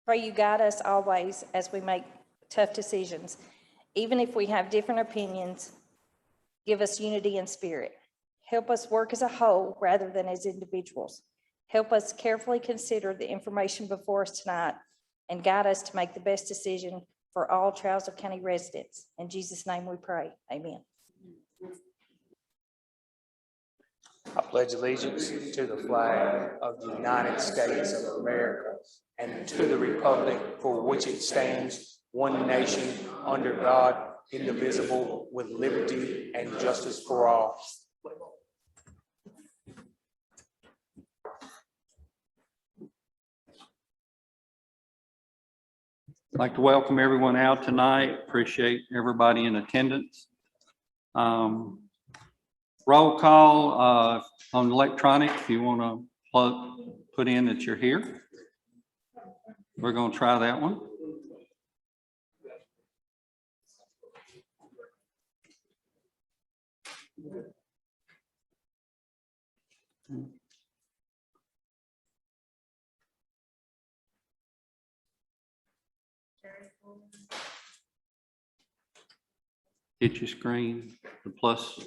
Pray you guide us always as we make tough decisions. Even if we have different opinions, give us unity in spirit. Help us work as a whole rather than as individuals. Help us carefully consider the information before us tonight and guide us to make the best decision for all Troutsville County residents. In Jesus' name we pray. Amen. I pledge allegiance to the flag of the United States of America and to the republic for which it stands, one nation, under God, indivisible, with liberty and justice for all. I'd like to welcome everyone out tonight. Appreciate everybody in attendance. Roll call on electronic. If you want to put in that you're here, we're going to try that one. Hit your screen, the plus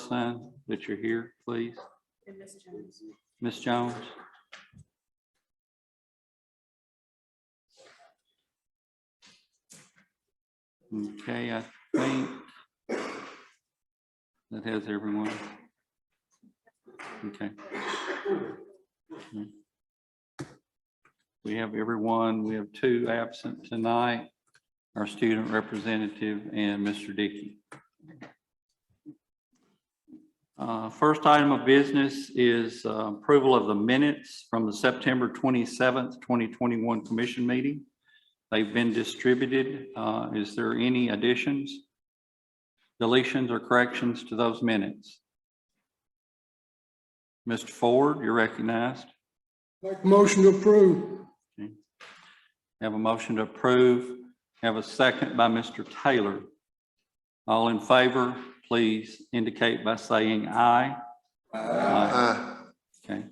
sign that you're here, please. And Miss Jones. Miss Jones. Okay, I think that has everyone. Okay. We have everyone. We have 2 absent tonight, our student representative and Mr. Dickey. First item of business is approval of the minutes from the September 27th, 2021 commission meeting. They've been distributed. Is there any additions, deletions, or corrections to those minutes? Mr. Ford, you're recognized. Make a motion to approve. Okay. Have a motion to approve. Have a second by Mr. Taylor. All in favor, please indicate by saying aye. Aye. Okay,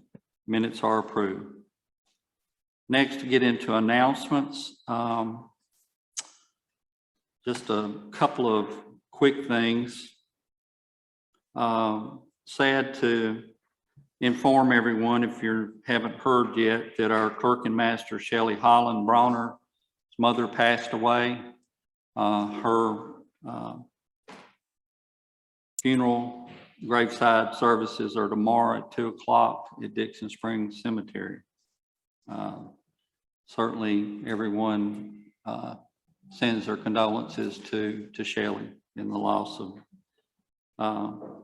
minutes are approved. Next, to get into announcements, just a couple of quick things. Sad to inform everyone, if you haven't heard yet, that our clerk and master, Shelley Holland Bronner's mother passed away. Her funeral graveside services are tomorrow at 2 o'clock at Dixon Springs Cemetery. Certainly everyone sends their condolences to Shelley in the loss of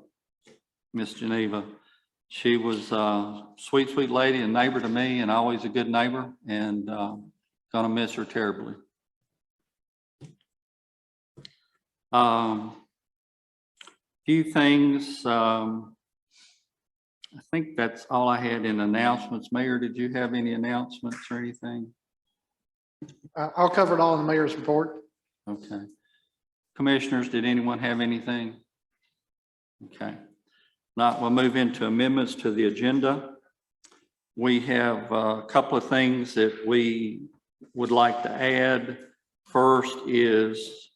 Miss Geneva. She was a sweet, sweet lady, a neighbor to me, and always a good neighbor, and gonna miss her terribly. Few things. I think that's all I had in announcements. Mayor, did you have any announcements or anything? I'll cover it all in the mayor's report. Okay. Commissioners, did anyone have anything? Okay. Now we'll move into amendments to the agenda. We have a couple of things that we would like to add. First is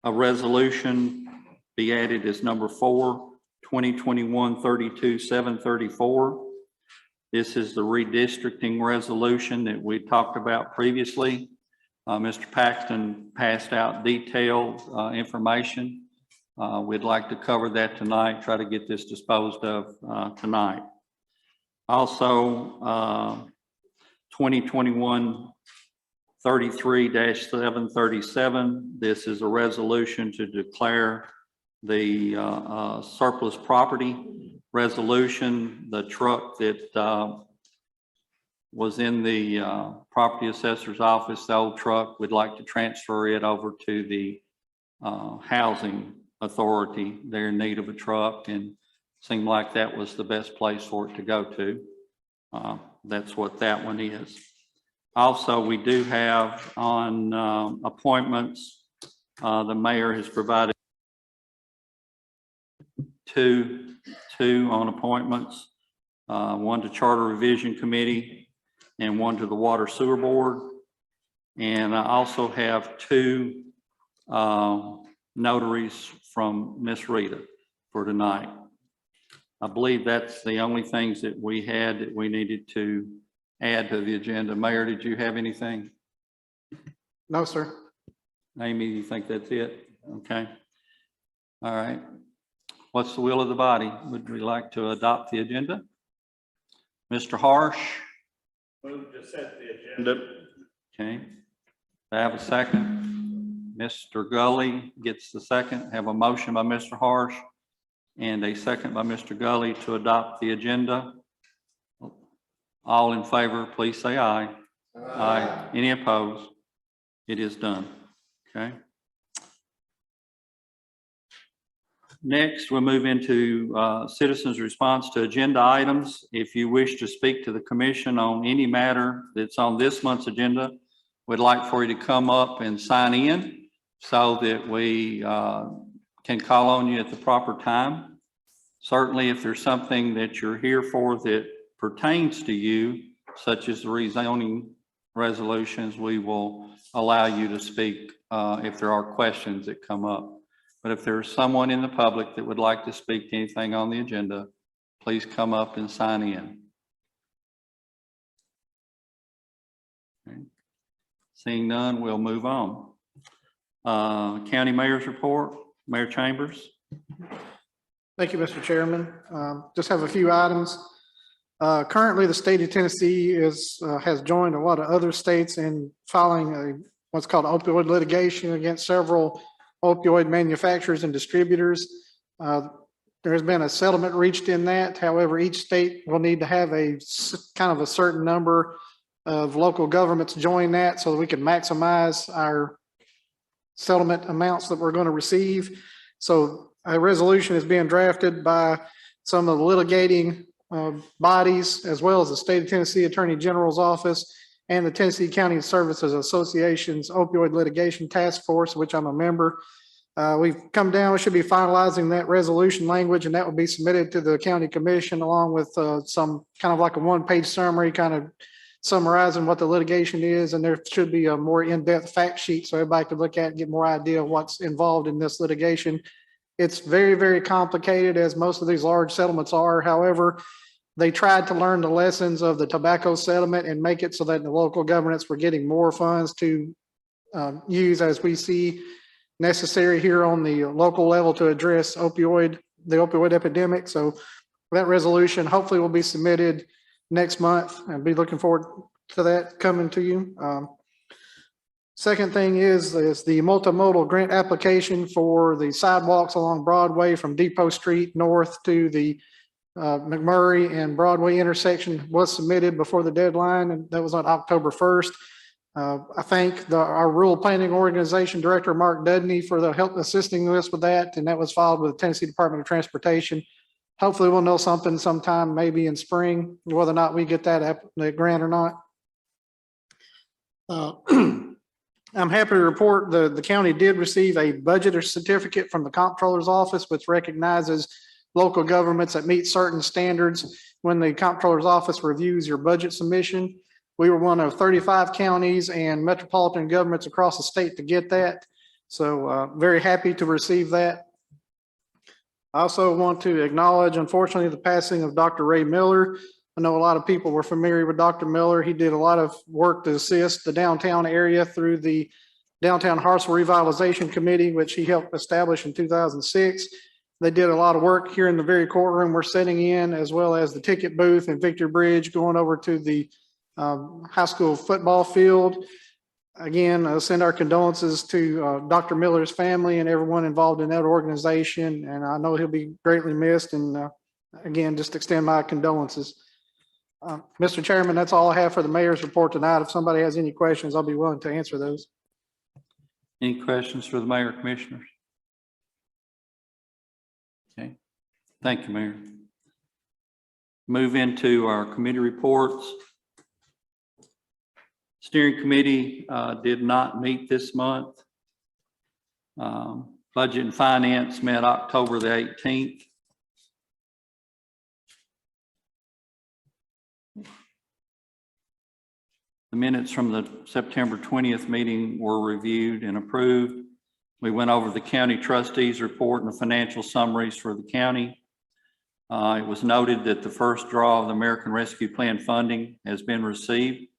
a resolution be added as number 4, 2021-32-734. This is the redistricting resolution that we talked about previously. Mr. Paxton passed out detailed information. We'd like to cover that tonight, try to get this disposed of tonight. Also, 2021-33-737. This is a resolution to declare the surplus property resolution. The truck that was in the property assessor's office, the old truck, we'd like to transfer it over to the housing authority. They're in need of a truck and seemed like that was the best place for it to go to. That's what that one is. Also, we do have on appointments, the mayor has provided two on appointments, one to Charter Revision Committee and one to the Water Sewer Board. And I also have two notaries from Miss Rita for tonight. I believe that's the only things that we had that we needed to add to the agenda. Mayor, did you have anything? No, sir. Amy, you think that's it? Okay. All right. What's the will of the body? Would we like to adopt the agenda? Mr. Harsh? Move to set the agenda. Okay. I have a second. Mr. Gully gets the second. Have a motion by Mr. Harsh and a second by Mr. Gully to adopt the agenda. All in favor, please say aye. Aye. Any opposed? It is done. Okay. Next, we'll move into citizens' response to agenda items. If you wish to speak to the commission on any matter that's on this month's agenda, we'd like for you to come up and sign in so that we can call on you at the proper time. Certainly, if there's something that you're here for that pertains to you, such as the rezoning resolutions, we will allow you to speak if there are questions that come up. But if there's someone in the public that would like to speak to anything on the agenda, please come up and sign in. Okay. Seeing none, we'll move on. County Mayor's report, Mayor Chambers. Thank you, Mr. Chairman. Just have a few items. Currently, the state of Tennessee has joined a lot of other states in filing what's called opioid litigation against several opioid manufacturers and distributors. There has been a settlement reached in that. However, each state will need to have a kind of a certain number of local governments join that so that we can maximize our settlement amounts that we're going to receive. So a resolution is being drafted by some of the litigating bodies, as well as the state of Tennessee Attorney General's office and the Tennessee County Services Association's opioid litigation task force, which I'm a member. We've come down, we should be finalizing that resolution language, and that will be submitted to the county commission along with some kind of like a one-page summary, kind of summarizing what the litigation is. And there should be a more in-depth fact sheet so everybody can look at and get more idea of what's involved in this litigation. It's very, very complicated, as most of these large settlements are. However, they tried to learn the lessons of the tobacco settlement and make it so that the local governments were getting more funds to use as we see necessary here on the local level to address the opioid epidemic. So that resolution hopefully will be submitted next month, and be looking forward to that coming to you. Second thing is the multimodal grant application for the sidewalks along Broadway from Depot Street north to the Mcmurray and Broadway intersection was submitted before the deadline, and that was on October 1st. I thank our rural planning organization director, Mark Dudney, for the help assisting us with that, and that was filed with the Tennessee Department of Transportation. Hopefully we'll know something sometime, maybe in spring, whether or not we get that grant or not. I'm happy to report the county did receive a budget certificate from the comptroller's office, which recognizes local governments that meet certain standards when the comptroller's office reviews your budget submission. We were one of 35 counties and metropolitan governments across the state to get that. So very happy to receive that. I also want to acknowledge, unfortunately, the passing of Dr. Ray Miller. I know a lot of people were familiar with Dr. Miller. He did a lot of work to assist the downtown area through the Downtown Hartsville Revitalization Committee, which he helped establish in 2006. They did a lot of work here in the very courtroom we're sitting in, as well as the ticket booth and Victory Bridge going over to the high school football field. Again, send our condolences to Dr. Miller's family and everyone involved in that organization. And I know he'll be greatly missed. And again, just extend my condolences. Mr. Chairman, that's all I have for the mayor's report tonight. If somebody has any questions, I'll be willing to answer those. Any questions for the mayor or commissioners? Okay, thank you, Mayor. Move into our committee reports. Steering committee did not meet this month. Budget and Finance met October the 18th. The minutes from the September 20th meeting were reviewed and approved. We went over the county trustees report and the financial summaries for the county. It was noted that the first draw of the American Rescue Plan funding has been received.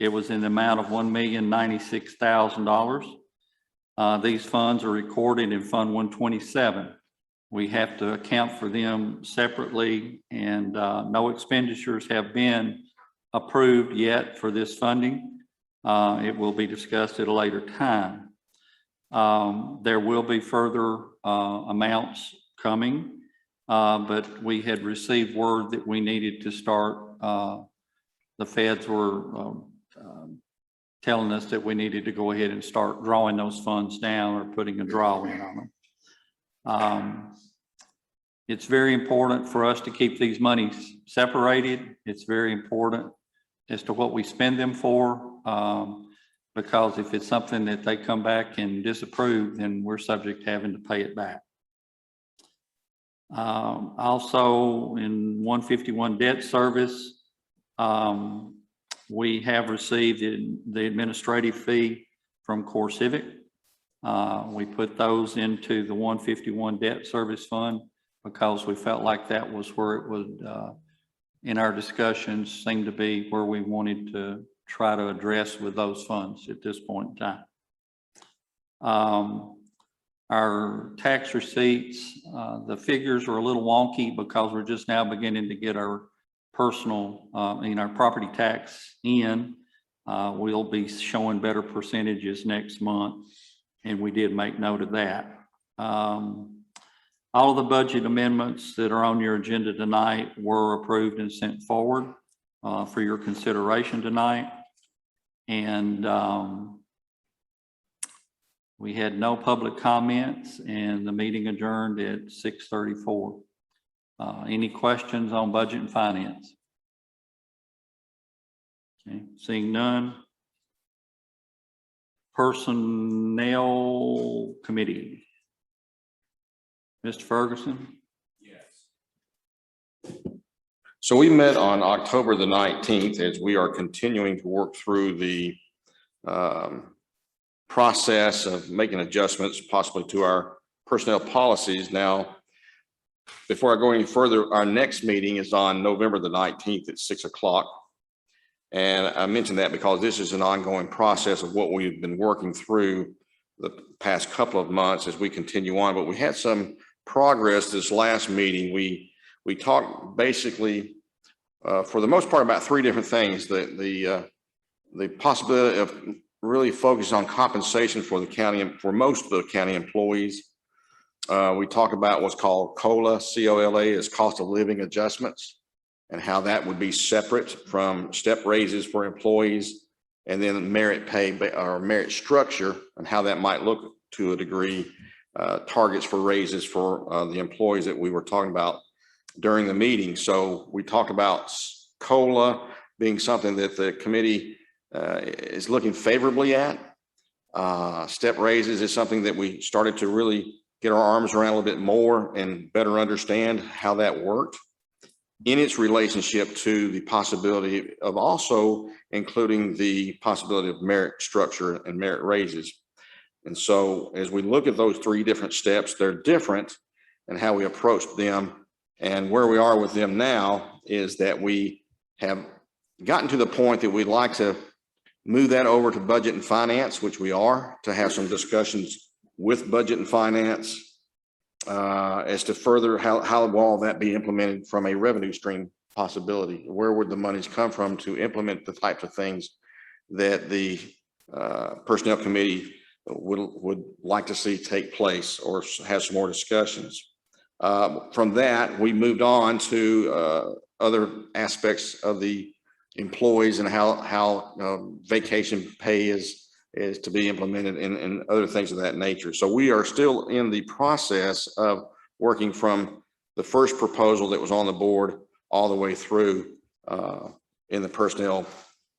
It was in the amount of $1,096,000. These funds are recorded in Fund 127. We have to account for them separately, and no expenditures have been approved yet for this funding. It will be discussed at a later time. There will be further amounts coming, but we had received word that we needed to start. The feds were telling us that we needed to go ahead and start drawing those funds down or putting a draw in on them. It's very important for us to keep these monies separated. It's very important as to what we spend them for, because if it's something that they come back and disapprove, then we're subject to having to pay it back. Also, in 151 debt service, we have received the administrative fee from Core Civic. We put those into the 151 debt service fund because we felt like that was where it would, in our discussions, seem to be where we wanted to try to address with those funds at this point in time. Our tax receipts, the figures are a little wonky because we're just now beginning to get our personal, our property tax in. We'll be showing better percentages next month, and we did make note of that. All of the budget amendments that are on your agenda tonight were approved and sent forward for your consideration tonight. And we had no public comments, and the meeting adjourned at 6:34. Any questions on budget and finance? Okay, seeing none. Personnel Committee. Mr. Ferguson? Yes. So we met on October the 19th as we are continuing to work through the process of making adjustments possibly to our personnel policies. Now, before I go any further, our next meeting is on November the 19th at 6 o'clock. And I mentioned that because this is an ongoing process of what we've been working through the past couple of months as we continue on. But we had some progress this last meeting. We talked basically, for the most part, about three different things. The possibility of really focusing on compensation for the county, for most of the county employees. We talk about what's called COLA, C-O-L-A, as cost of living adjustments, and how that would be separate from step raises for employees, and then merit pay or merit structure, and how that might look to a degree, targets for raises for the employees that we were talking about during the meeting. So we talked about COLA being something that the committee is looking favorably at. Step raises is something that we started to really get our arms around a little bit more and better understand how that worked in its relationship to the possibility of also including the possibility of merit structure and merit raises. And so as we look at those three different steps, they're different in how we approach them. And where we are with them now is that we have gotten to the point that we'd like to move that over to budget and finance, which we are, to have some discussions with budget and finance as to further how will all that be implemented from a revenue stream possibility. Where would the monies come from to implement the types of things that the personnel committee would like to see take place, or have some more discussions. From that, we moved on to other aspects of the employees and how vacation pay is to be implemented, and other things of that nature. So we are still in the process of working from the first proposal that was on the board all the way through in the personnel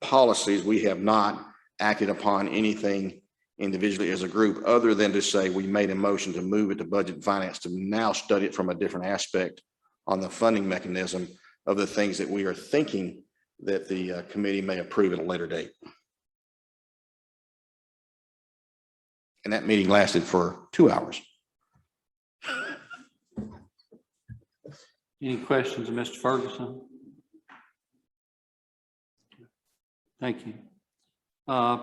policies. We have not acted upon anything individually as a group, other than to say we made a motion to move it to budget and finance to now study it from a different aspect on the funding mechanism of the things that we are thinking that the committee may approve at a later date. And that meeting lasted for 2 hours. Any questions of Mr. Ferguson? Thank you.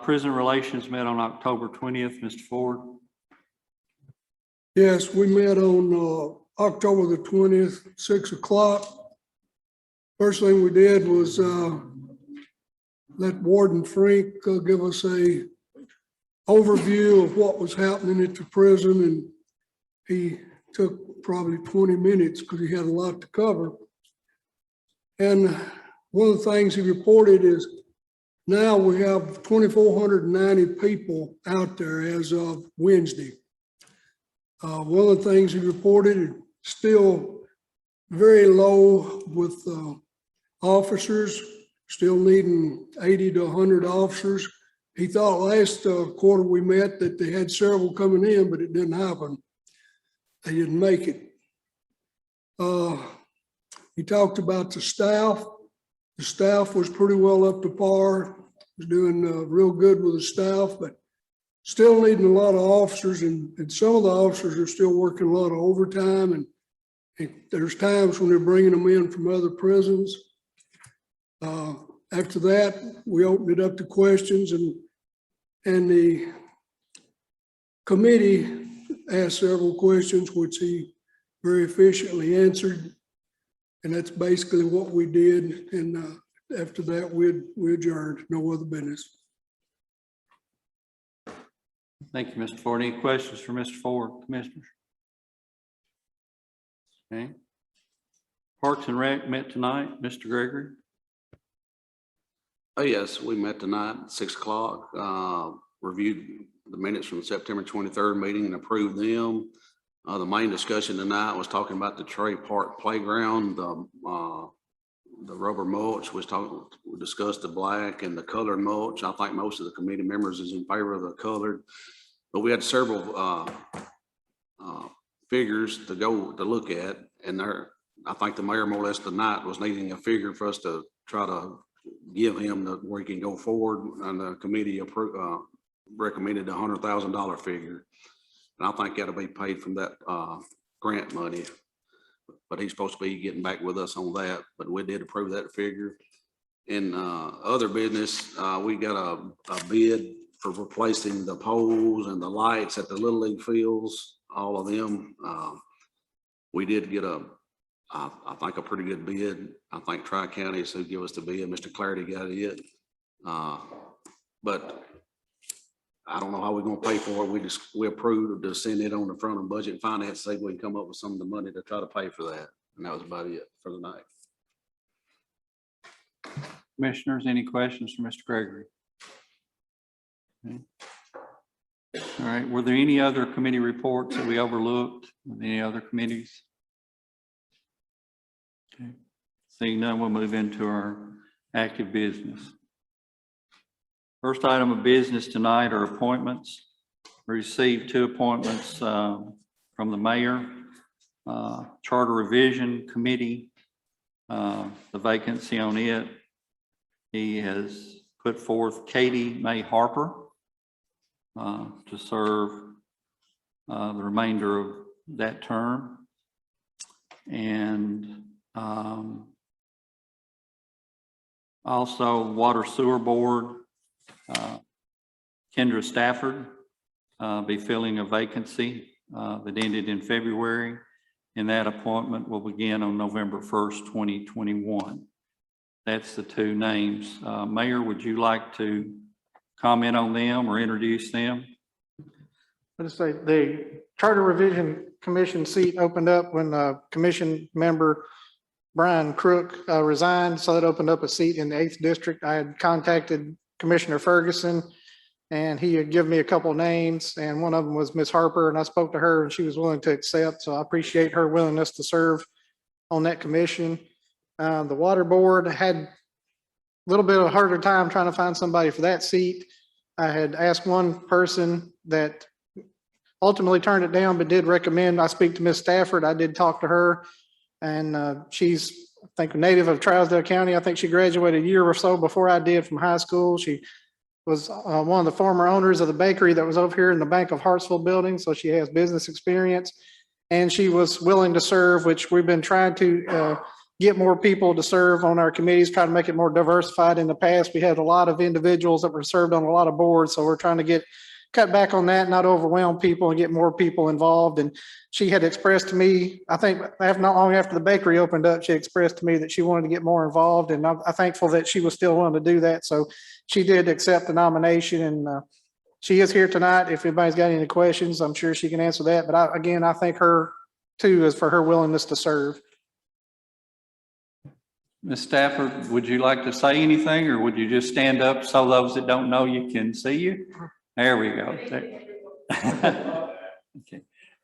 Prison Relations met on October 20th, Mr. Ford. Yes, we met on October the 20th, 6 o'clock. First thing we did was let Warden Frank give us a overview of what was happening at the prison, and he took probably 20 minutes because he had a lot to cover. And one of the things he reported is now we have 2,490 people out there as of Wednesday. One of the things he reported is still very low with officers, still needing 80 to 100 officers. He thought last quarter we met that they had several coming in, but it didn't happen. They didn't make it. He talked about the staff. The staff was pretty well up to par, was doing real good with the staff, but still needing a lot of officers, and some of the officers are still working a lot of overtime, and there's times when they're bringing them in from other prisons. After that, we opened it up to questions, and the committee asked several questions, which he very efficiently answered. And that's basically what we did. And after that, we adjourned. No other business. Thank you, Mr. Ford. Any questions for Mr. Ford, Commissioners? Okay. Parks and Rec met tonight, Mr. Gregory. Oh, yes, we met tonight at 6 o'clock, reviewed the minutes from the September 23rd meeting and approved them. The main discussion tonight was talking about the Trey Park Playground, the rubber mulch. We discussed the black and the colored mulch. I think most of the committee members is in favor of the colored, but we had several figures to look at, and I think the mayor more or less tonight was needing a figure for us to try to give him where he can go forward, and the committee recommended a $100,000 figure. And I think that'll be paid from that grant money, but he's supposed to be getting back with us on that, but we did approve that figure. In other business, we got a bid for replacing the poles and the lights at the Little League fields, all of them. We did get I think a pretty good bid. I think Tri-County is who give us the bid. Mr. Clarity got it. But I don't know how we're gonna pay for it. We approved to send it on the front of budget and finance, say we can come up with some of the money to try to pay for that. And that was about it for the night. Commissioners, any questions for Mr. Gregory? Okay. All right, were there any other committee reports that we overlooked? Any other committees? Okay. Seeing none, we'll move into our active business. First item of business tonight are appointments. We received 2 appointments from the mayor, Charter Revision Committee, the vacancy on it. He has put forth Katie May Harper to serve the remainder of that term. And also Water Sewer Board, Kendra Stafford be filling a vacancy that ended in February, and that appointment will begin on November 1st, 2021. That's the 2 names. Mayor, would you like to comment on them or introduce them? I just say the Charter Revision Commission seat opened up when commission member Brian Crook resigned, so that opened up a seat in the 8th district. I had contacted Commissioner Ferguson, and he had given me a couple of names, and one of them was Ms. Harper, and I spoke to her and she was willing to accept. So I appreciate her willingness to serve on that commission. The Water Board had a little bit of a harder time trying to find somebody for that seat. I had asked one person that ultimately turned it down, but did recommend I speak to Ms. Stafford. I did talk to her, and she's think a native of Trousdale County. I think she graduated a year or so before I did from high school. She was one of the former owners of the bakery that was over here in the Bank of Hartsville building, so she has business experience. And she was willing to serve, which we've been trying to get more people to serve on our committees, try to make it more diversified. In the past, we had a lot of individuals that were served on a lot of boards, so we're trying to cut back on that, not overwhelm people and get more people involved. And she had expressed to me, I think not long after the bakery opened up, she expressed to me that she wanted to get more involved, and I'm thankful that she was still willing to do that. So she did accept the nomination, and she is here tonight. If anybody's got any questions, I'm sure she can answer that. But I thank her too, is for her willingness to serve. Ms. Stafford, would you like to say anything, or would you just stand up so those that don't know you can see you? There we go. Okay,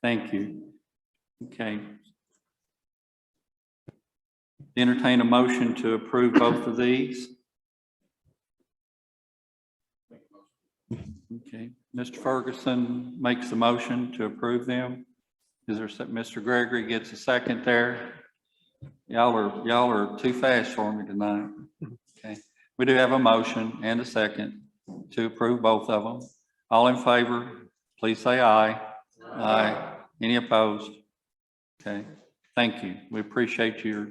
thank you. Okay. Entertain a motion to approve both of these. Okay, Mr. Ferguson makes the motion to approve them. Is there, Mr. Gregory gets a second there? Y'all are too fast for me tonight. Okay, we do have a motion and a second to approve both of them. All in favor, please say aye. Aye. Any opposed? Okay, thank you. We appreciate your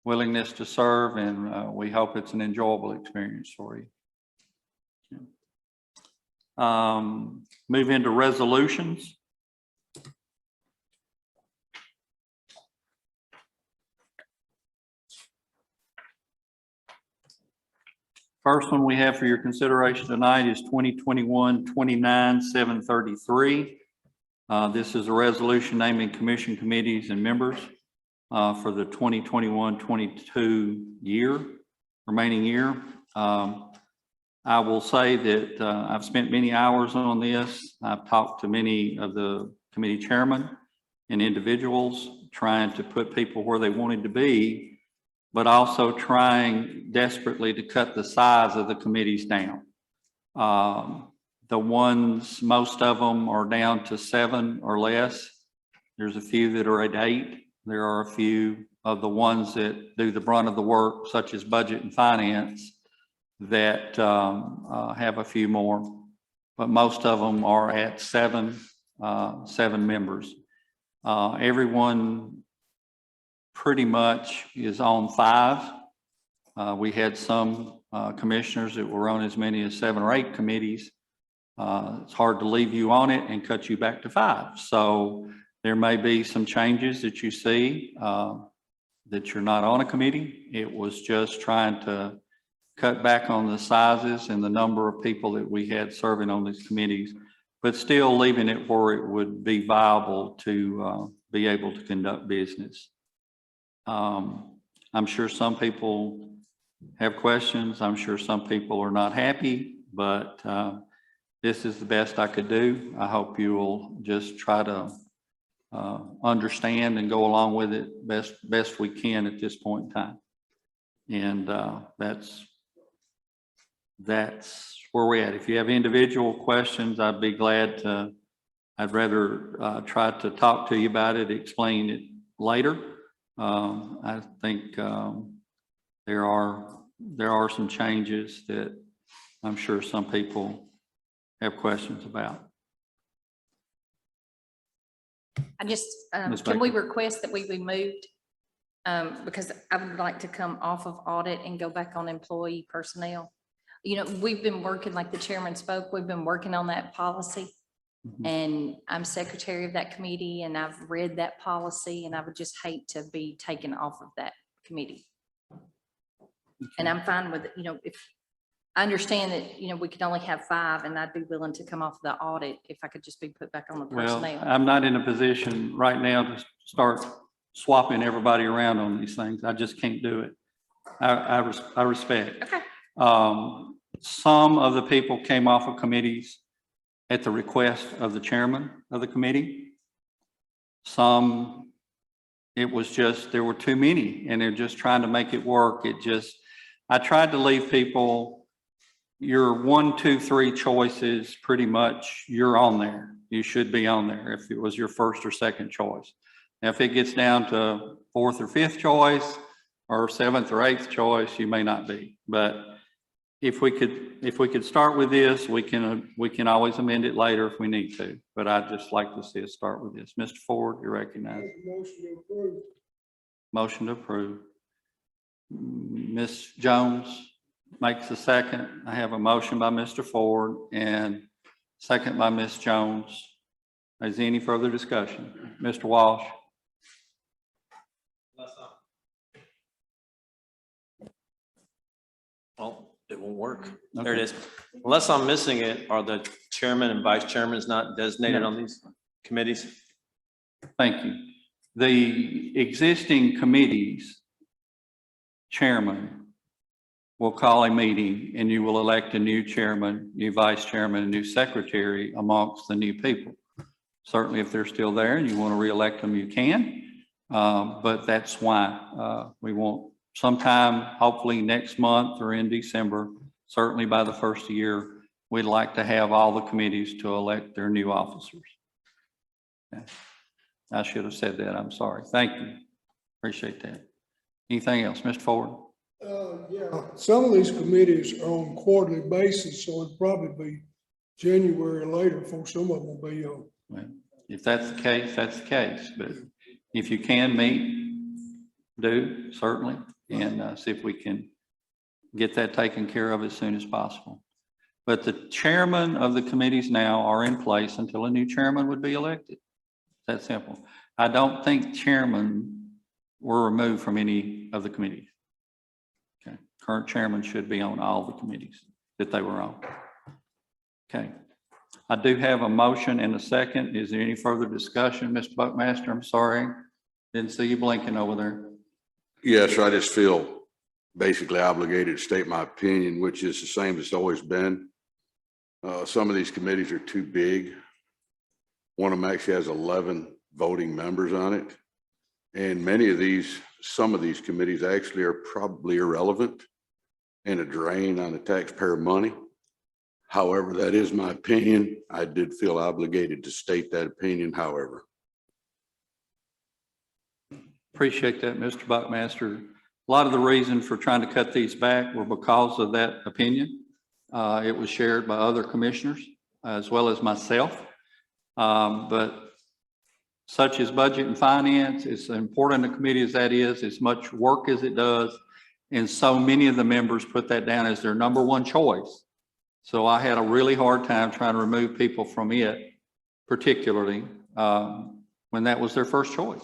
willingness to serve, and we hope it's an enjoyable experience for you. Move into resolutions. First one we have for your consideration tonight is 2021-29-733. This is a resolution naming commission committees and members for the 2021-22 remaining year. I will say that I've spent many hours on this. I've talked to many of the committee chairmen and individuals trying to put people where they wanted to be, but also trying desperately to cut the size of the committees down. The ones, most of them are down to 7 or less. There's a few that are at 8. There are a few of the ones that do the brunt of the work, such as budget and finance, that have a few more, but most of them are at 7 members. Everyone pretty much is on 5. We had some commissioners that were on as many as 7 or 8 committees. It's hard to leave you on it and cut you back to 5. So there may be some changes that you see that you're not on a committee. It was just trying to cut back on the sizes and the number of people that we had serving on these committees, but still leaving it where it would be viable to be able to conduct business. I'm sure some people have questions. I'm sure some people are not happy, but this is the best I could do. I hope you will just try to understand and go along with it best we can at this point in time. And that's where we're at. If you have individual questions, I'd be glad to. I'd rather try to talk to you about it, explain it later. I think there are some changes that I'm sure some people have questions about. I just, Ms. can we Baker. request that we be moved? Because I would like to come off of audit and go back on employee personnel. You know, we've been working, like the chairman spoke, we've been working on that policy. Mhm. And I'm secretary of that committee, and I've read that policy, and I would just hate to be taken off of that committee. And I'm fine with it, you know, if I understand that, you know, we could only have 5, and I'd be willing to come off the audit if I could just be put back on the Well, personnel. I'm not in a position right now to start swapping everybody around on these things. I just can't do it. I respect. Okay. Some of the people came off of committees at the request of the chairman of the committee. Some, it was just, there were too many, and they're just trying to make it work. I tried to leave people, your 1, 2, 3 choices, pretty much you're on there. You should be on there if it was your first or second choice. Now, if it gets down to 4th or 5th choice, or seventh or eighth choice, you may not be. But if we could start with this, we can always amend it later if we need to. But I'd just like to see us start with this. Mr. Ford, you're recognized. Motion to approve. Motion to approve. Ms. Jones makes a second. I have a motion by Mr. Ford and second by Ms. Jones. Is there any further discussion? Mr. Walsh? Well, it won't work. There it is. Unless I'm missing it, are the chairman and vice chairmen not designated on these committees? Thank you. The existing committees chairman will call a meeting and you will elect a new chairman, new vice chairman, and new secretary amongst the new people. Certainly, if they're still there and you want to reelect them, you can. But that's why we want sometime, hopefully next month or in December, certainly by the first of the year, we'd like to have all the committees to elect their new officers. Okay. I should have said that. I'm sorry. Thank you. Appreciate that. Anything else, Mr. Ford? Yeah, some of these committees are on quarterly basis, so it'd probably be January or later before some of them will be on. Well, if that's the case, that's the case. But if you can meet, do certainly, and see if we can get that taken care of as soon as possible. But the chairman of the committees now are in place until a new chairman would be elected. That simple. I don't think chairmen were removed from any of the committees. Okay. Current chairman should be on all the committees that they were on. Okay. I do have a motion and a second. Is there any further discussion? Mr. Buckmaster, I'm sorry. Didn't see you blinking over there. Yes, I just feel basically obligated to state my opinion, which is the same as it's always been. Some of these committees are too big. One of them actually has 11 voting members on it. And some of these committees actually are probably irrelevant and a drain on the taxpayer money. However, that is my opinion. I did feel obligated to state that opinion, however. Appreciate that, Mr. Buckmaster. A lot of the reason for trying to cut these back were because of that opinion. It was shared by other commissioners as well as myself. But such as budget and finance, it's important a committee as that is, as much work as it does. And so many of the members put that down as their number one choice. So I had a really hard time trying to remove people from it, particularly when that was their first choice,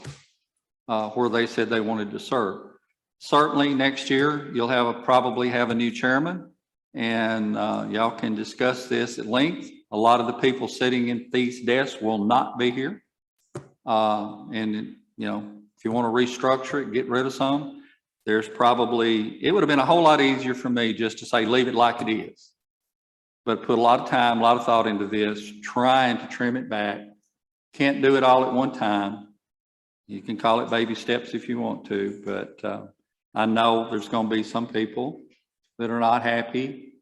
where they said they wanted to serve. Certainly next year, you'll probably have a new chairman, and y'all can discuss this at length. A lot of the people sitting in these desks will not be here. And you know, if you want to restructure it, get rid of some, it would have been a whole lot easier for me just to say, leave it like it is. But put a lot of time, a lot of thought into this, trying to trim it back. Can't do it all at one time. You can call it baby steps if you want to, but I know there's going to be some people that are not happy,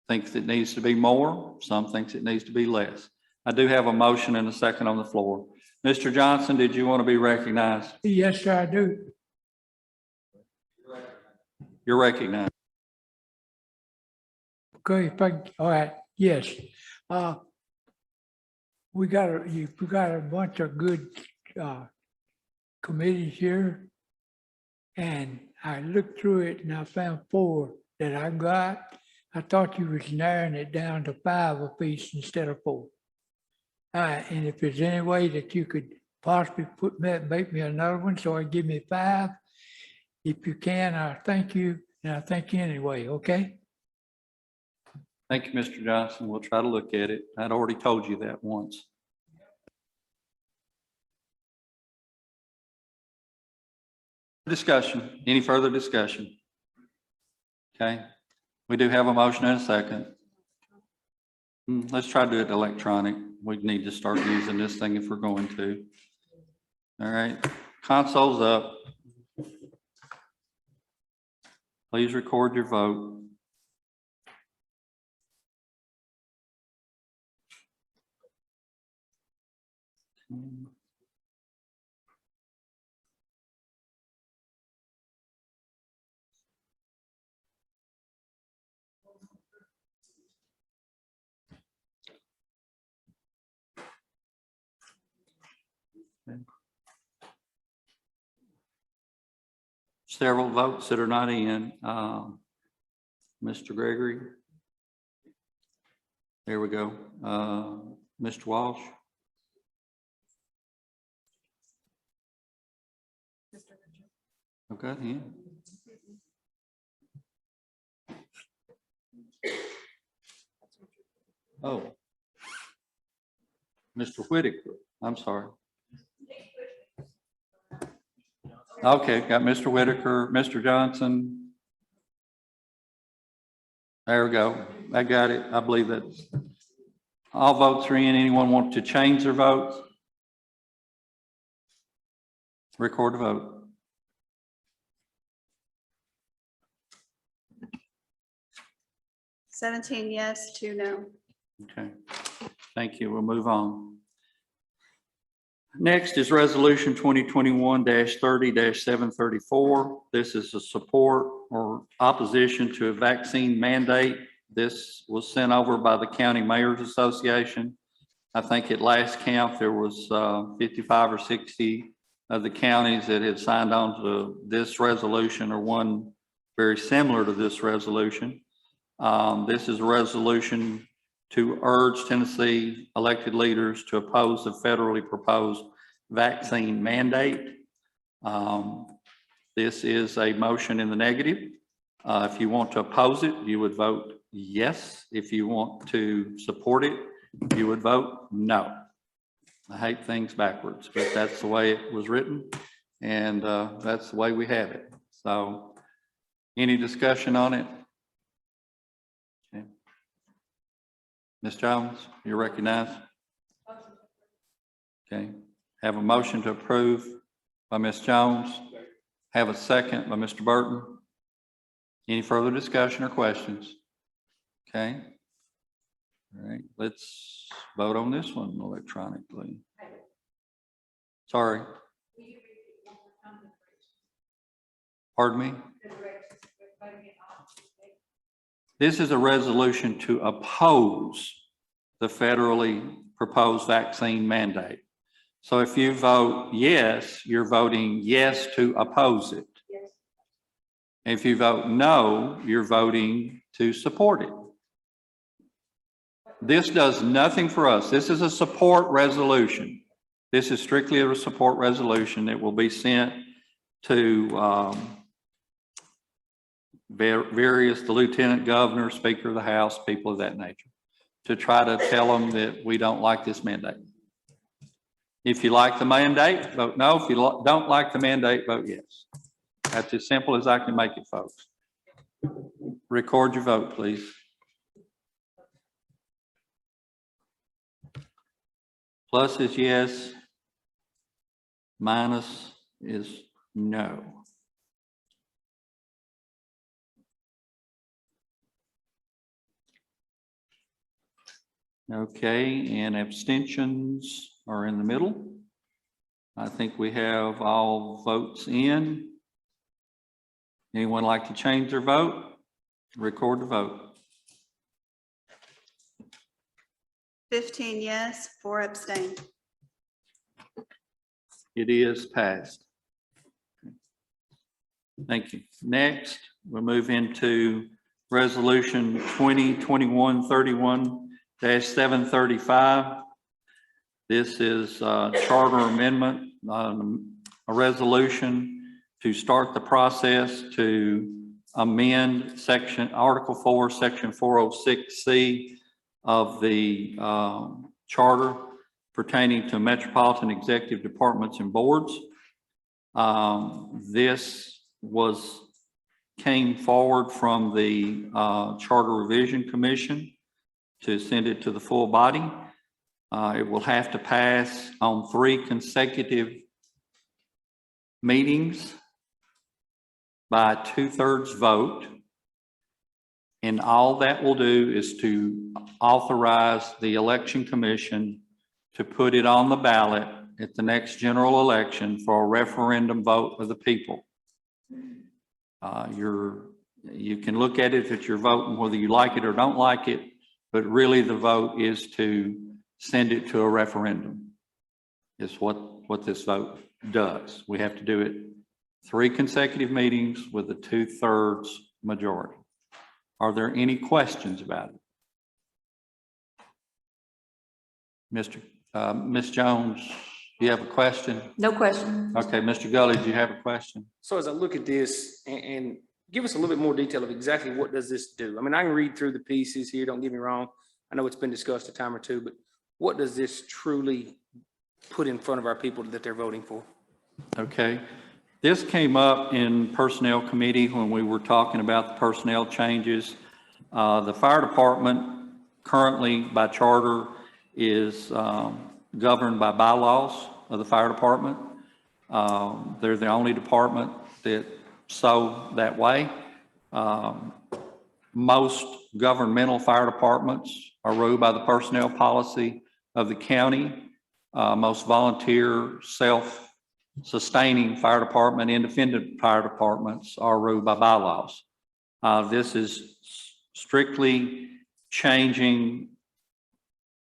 thinks it needs to be more, some thinks it needs to be less. I do have a motion and a second on the floor. Mr. Johnson, did you want to be recognized? Yes, sir, I do. You're recognized. Okay, all right, yes. We got a bunch of good committees here. And I looked through it and I found 4 that I got. I thought you was narrowing it down to 5 apiece instead of 4. And if there's any way that you could possibly make me another one, so I give me 5. If you can, I thank you, and I thank you anyway, okay? Thank you, Mr. Johnson. We'll try to look at it. I'd already told you that once. Discussion. Any further discussion? Okay. We do have a motion and a second. Let's try to do it electronic. We need to start using this thing if we're going to. All right. Console's up. Please record your vote. several votes that are not in. Mr. Gregory. There we go. Mr. Walsh. Okay, yeah. Oh. Mr. Whitaker, I'm sorry. Okay, got Mr. Whitaker, Mr. Johnson. There we go. I got it. I believe that all votes are in. Anyone want to change their votes? Record the vote. Seventeen yes, 2 no. Okay, thank you. We'll move on. Next is Resolution 2021-30-734. This is a support or opposition to a vaccine mandate. This was sent over by the County Mayors Association. I think at last count, there was 55 or 60 of the counties that had signed on to this resolution or one very similar to this resolution. This is a resolution to urge Tennessee elected leaders to oppose the federally proposed vaccine mandate. This is a motion in the negative. If you want to oppose it, you would vote yes. If you want to support it, you would vote no. I hate things backwards, but that's the way it was written, and that's the way we have it. So, any discussion on it? Okay. Ms. Jones, you're recognized. Okay. Have a motion to approve by Ms. Jones. Have a second by Mr. Burton. Any further discussion or questions? Okay. All right, let's vote on this one electronically. Sorry. Pardon me? This is a resolution to oppose the federally proposed vaccine mandate. So if you vote yes, you're voting yes to oppose it. Yes. If you vote no, you're voting to support it. This does nothing for us. This is a support resolution. This is strictly a support resolution that will be sent to various, the lieutenant governor, speaker of the House, people of that nature, to try to tell them that we don't like this mandate. If you like the mandate, vote no. If you don't like the mandate, vote yes. That's as simple as I can make it, folks. Record your vote, please. Plus is yes, minus is no. Okay, and abstentions are in the middle. I think we have all votes in. Anyone like to change their vote? Record the vote. 15 yes, 4 abstain. It is passed. Thank you. Next, we'll move into Resolution 2021-31-735. This is a charter amendment, a resolution to start the process to amend Article 4, Section 406C of the charter pertaining to metropolitan executive departments and boards. This came forward from the Charter Revision Commission to send it to the full body. It will have to pass on 3 consecutive meetings by a 2/3 vote. And all that will do is to authorize the election commission to put it on the ballot at the next general election for a referendum vote of the people. You can look at it if you're voting whether you like it or don't like it, but really the vote is to send it to a referendum. Is what this vote does. We have to do it 3 consecutive meetings with a 2/3 majority. Are there any questions about it? Ms. Jones, do you have a question? No question. Okay, Mr. Gully, do you have a question? So as I look at this and give us a little bit more detail of exactly what does this do? I mean, I can read through the pieces here, don't get me wrong. I know it's been discussed a time or two, but what does this truly put in front of our people that they're voting for? Okay, this came up in Personnel Committee when we were talking about the personnel changes. The fire department currently by charter is governed by bylaws of the fire department. They're the only department that way. Most governmental fire departments are ruled by the personnel policy of the county. Most volunteer, self-sustaining fire department, independent fire departments are ruled by bylaws. This is strictly changing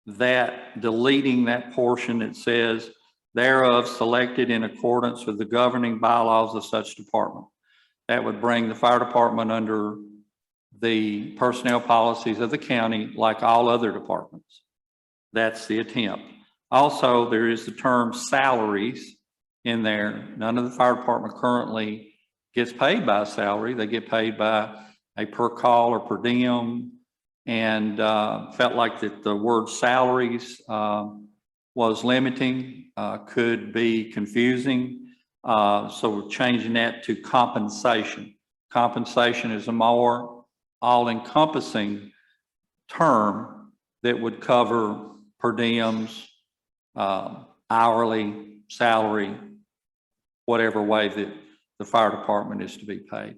that, deleting that portion that says thereof selected in accordance with the governing bylaws of such department. That would bring the fire department under the personnel policies of the county like all other departments. That's the attempt. Also, there is the term salaries in there. None of the fire department currently gets paid by a salary. They get paid by a per call or per diem, and felt like that the word salaries was limiting, could be confusing. So we're changing that to compensation. Compensation is a more all-encompassing term that would cover per diems, hourly, salary, whatever way that the fire department is to be paid.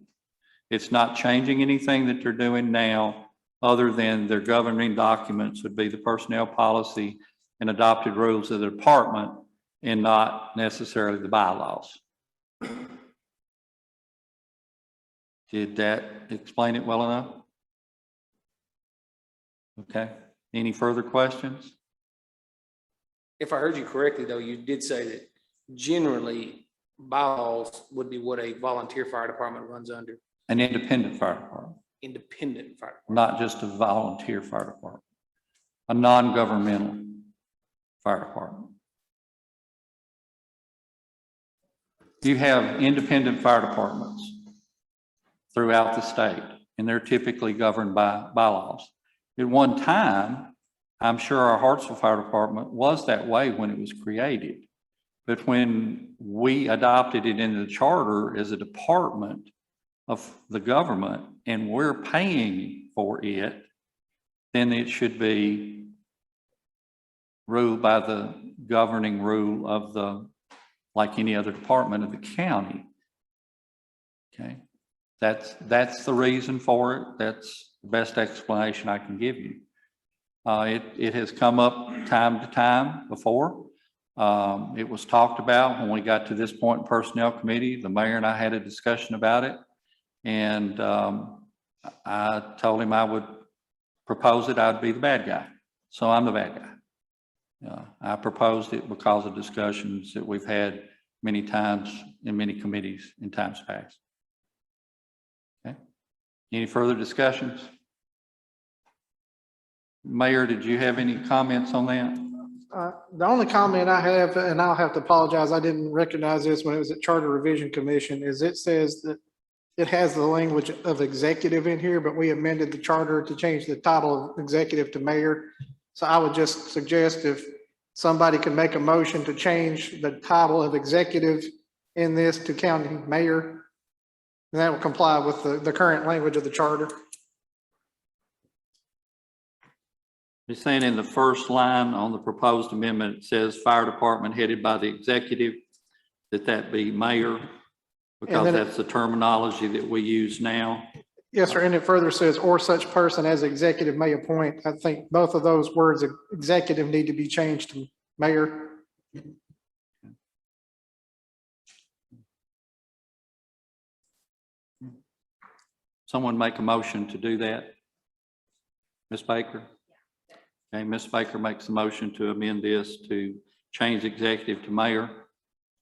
It's not changing anything that they're doing now, other than their governing documents would be the personnel policy and adopted rules of the department, and not necessarily the bylaws. Did that explain it well enough? Okay. Any further questions? If I heard you correctly, though, you did say that generally bylaws would be what a volunteer fire department runs under. An independent fire department, Independent fire. not just a volunteer fire department, a non-governmental fire department. You have independent fire departments throughout the state, and they're typically governed by bylaws. At one time, I'm sure our Hartsville Fire Department was that way when it was created. But when we adopted it into the charter as a department of the government, and we're paying for it, then it should be ruled by the governing rule of the, like any other department of the county. Okay, that's the reason for it. That's the best explanation I can give you. It has come up time to time before. It was talked about when we got to this point in Personnel Committee. The mayor and I had a discussion about it, and I told him I would propose it. I'd be the bad guy, so I'm the bad guy. I proposed it because of discussions that we've had many times in many committees in times past. Okay. Any further discussions? Mayor, did you have any comments on that? The only comment I have, and I'll have to apologize, I didn't recognize this when it was at Charter Revision Commission, is it says that it has the language of executive in here, but we amended the charter to change the title of executive to mayor. So I would just suggest if somebody can make a motion to change the title of executive in this to county mayor, and that will comply with the current language of the charter. You're saying in the first line on the proposed amendment, it says fire department headed by the executive, that be mayor, because that's the terminology that we use now. Yes, sir. And it further says, or such person as executive may appoint. I think both of those words, executive, need to be changed to mayor. Someone make a motion to do that? Ms. Baker? Okay, Ms. Baker makes a motion to amend this to change executive to mayor.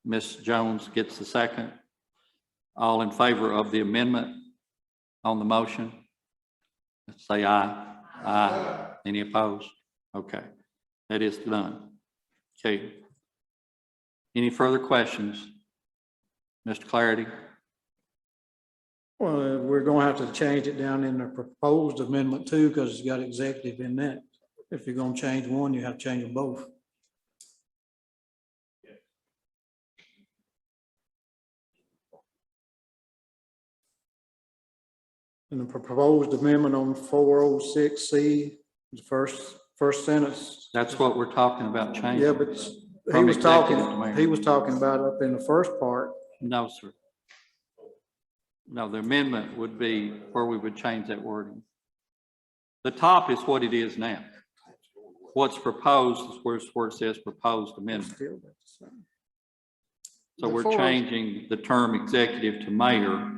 Ms. Jones gets the second. All in favor of the amendment on the motion? Say aye. Aye. Any opposed? Okay, that is done. Okay. Any further questions? Mr. Clarity? Well, we're gonna have to change it down in the proposed amendment too, because it's got executive in that. If you're gonna change one, you have to change them both. In the proposed amendment on 406C, the first sentence. That's what we're talking about changing. Yeah, but he From was executive to mayor. talking about up in the first part. No, sir. No, the amendment would be where we would change that wording. The top is what it is now. What's proposed is where it says proposed amendment. So we're changing the term executive to mayor.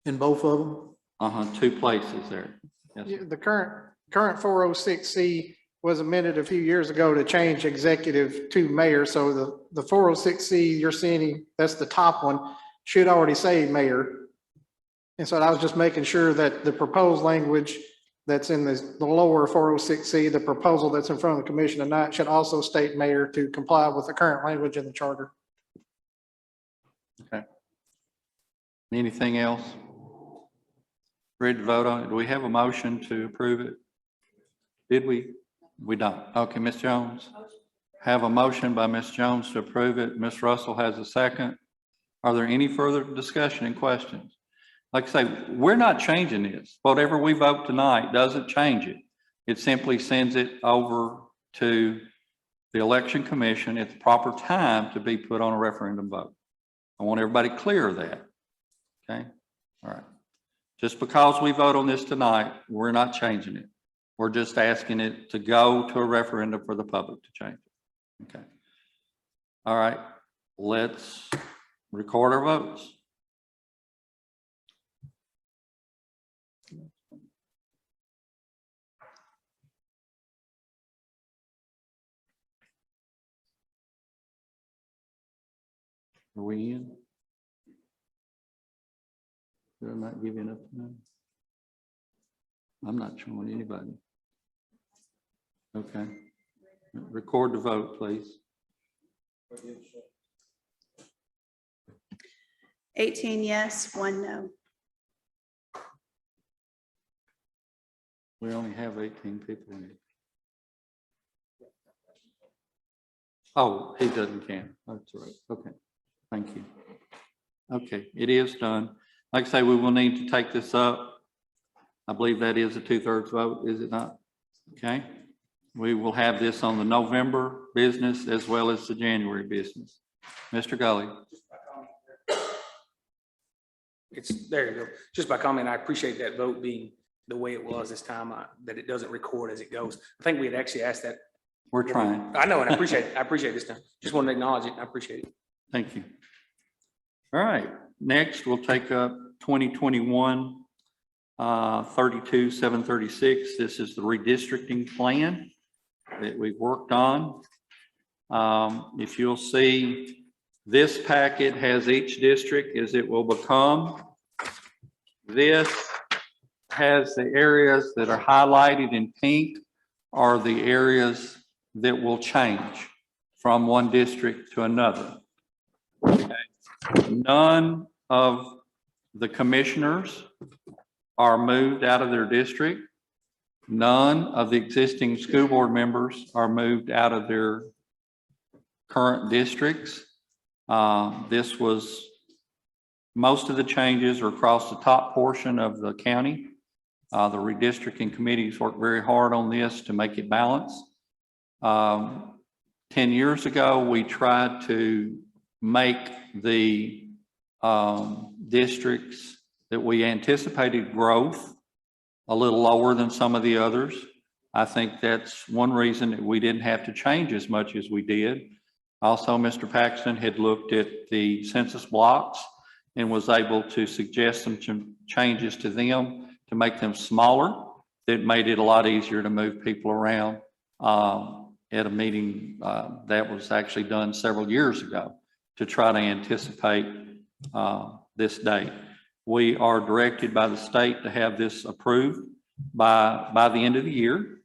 In both of them? 2 places there. Yes, sir. The current 406C was amended a few years ago to change executive to mayor. So the 406C you're seeing, that's the top one, should already say mayor. And so I was just making sure that the proposed language that's in the lower 406C, the proposal that's in front of the commission tonight, should also state mayor to comply with the current language in the charter. Okay. Anything else? Ready to vote on it? Do we have a motion to approve it? Did we? We don't. Okay, Ms. Jones. Have a motion by Ms. Jones to approve it. Ms. Russell has a second. Are there any further discussion and questions? Like I say, we're not changing this. Whatever we vote tonight doesn't change it. It simply sends it over to the election commission at the proper time to be put on a referendum vote. I want everybody clear of that. Okay? All right. Just because we vote on this tonight, we're not changing it. We're just asking it to go to a referendum for the public to change it. Okay. All right. Let's record our votes. Are we in? Did I not give you enough time? I'm not showing anybody. Okay. Record the vote, please. 18 yes, 1 no. We only have 18 people in it. Oh, he doesn't count. That's right. Okay. Thank you. Okay, it is done. Like I say, we will need to take this up. I believe that is a 2/3 vote, is it not? Okay. We will have this on the November business as well as the January business. Mr. Gully. There you go. Just by comment, I appreciate that vote being the way it was this time, that it doesn't record as it goes. I think we had actually asked that. We're trying. I know, and I appreciate it. I appreciate this time. Just wanted to acknowledge it. I appreciate it. Thank you. All right, next we'll take up 2021 32-736. This is the redistricting plan that we've worked on. If you'll see, this packet has each district as it will become. This has the areas that are highlighted in pink are the areas that will change from one district to another. Okay. None of the commissioners are moved out of their district. None of the existing school board members are moved out of their current districts. Most of the changes are across the top portion of the county. The redistricting committees worked very hard on this to make it balanced. 10 years ago, we tried to make the districts that we anticipated growth a little lower than some of the others. I think that's one reason that we didn't have to change as much as we did. Also, Mr. Paxton had looked at the census blocks and was able to suggest some changes to them to make them smaller. That made it a lot easier to move people around. At a meeting that was actually done several years ago to try to anticipate this date. We are directed by the state to have this approved by the end of the year.